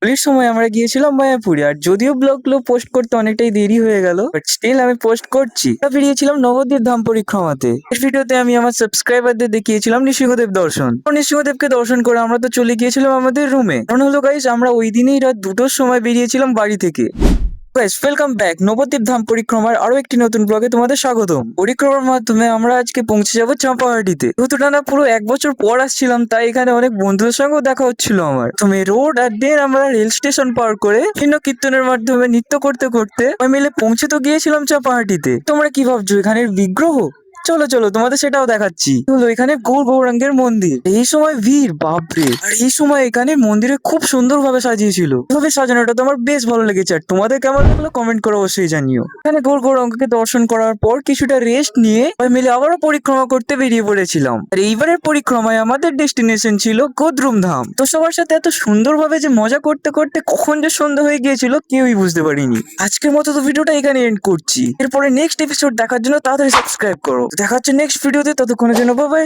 হোলির সময় আমরা গিয়েছিলাম মায়াপুরে। আর যদিও ব্লগগুলো পোস্ট করতে অনেকটাই দেরি হয়ে গেল, বাট স্টিল আমি পোস্ট করছি। আমরা বেরিয়েছিলাম নবদ্বীপ ধাম পরিক্রমাতে। এই ভিডিওতে আমি আমার সাবস্ক্রাইবারদের দেখিয়েছিলাম নৃসিংহদেব দর্শন। তো নৃসিংহদেবকে দর্শন করে আমরা তো চলে গিয়েছিলাম আমাদের রুমে। কারণ হলো গাইস, আমরা ওই দিনেই রাত 2টোর সময় বেরিয়েছিলাম বাড়ি থেকে। গাইস, ওয়েলকাম ব্যাক নবদ্বীপ ধাম পরিক্রমার আরো একটি নতুন ব্লগে তোমাদের স্বাগতম। পরিক্রমার মাধ্যমে আমরা আজকে পৌঁছে যাব চাম্পাহাটিতে। যেহেতু টানা পুরো 1 বছর পর আসছিলাম, তাই এখানে অনেক বন্ধুদের সঙ্গেও দেখা হচ্ছিল আমার। তুমি রোড আর দেন আমরা রেল স্টেশন পার করে বিভিন্ন কীর্তনের মাধ্যমে নৃত্য করতে করতে সবাই মিলে পৌঁছে তো গিয়েছিলাম চাম্পাহাটিতে। তোমরা কি ভাবছো এখানের বিগ্রহ? চলো চলো তোমাদের সেটাও দেখাচ্ছি। হলো এখানে গৌরাঙ্গের মন্দির। এই সময় ভিড় বাপরে। আর এই সময় এখানে মন্দিরে খুব সুন্দর ভাবে সাজিয়েছিল। এভাবে সাজানোটা তো আমার বেশ ভালো লেগেছে। আর তোমাদের কেমন লাগলো কমেন্ট করে অবশ্যই জানিও। এখানে গৌরাঙ্গকে দর্শন করার পর কিছুটা রেস্ট নিয়ে সবাই মিলে আবারও পরিক্রমা করতে বেরিয়ে পড়েছিলাম। আর এইবারের পরিক্রমায় আমাদের ডেস্টিনেশন ছিল গোদ্রুম ধাম। তো সবার সাথে এত সুন্দরভাবে যে মজা করতে করতে কখন যে সন্ধ্যা হয়ে গিয়েছিল কেউই বুঝতে পারিনি। আজকের মতো তো ভিডিওটা এখানে এন্ড করছি। এরপরে নেক্সট এপিসোড দেখার জন্য তাড়াতাড়ি সাবস্ক্রাইব করো। দেখা হচ্ছে নেক্সট ভিডিওতে, ততক্ষণের জন্য বাই বাই।